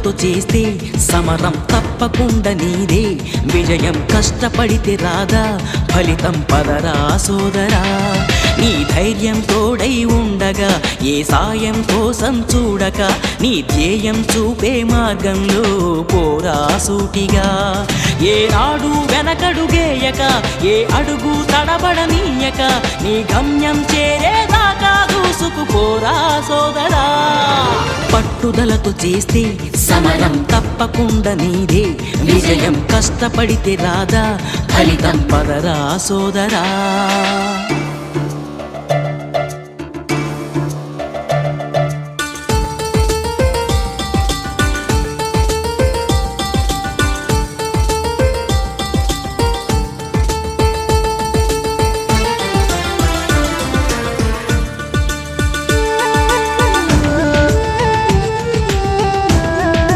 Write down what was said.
పట్టుదలతో చేస్తే సమరం తప్పకుండా నీదే. విజయం కష్టపడితే రాదా, ఫలితం పదరా సోదరా. నీ ధైర్యం తోడై ఉండగా, ఏ సాయం కోసం చూడక, నీ ధ్యేయం చూపే మార్గంలో పోరా సూటిగా. ఏనాడు వెనకడుగేయక, ఏ అడుగు తడబడనీయక, నీ గమ్యం చేరేదాకా దూసుకుపోరా సోదరా. పట్టుదలతో చేస్తే సమరం తప్పకుండా నీదే. విజయం కష్టపడితే రాదా, ఫలితం పదరా సోదరా.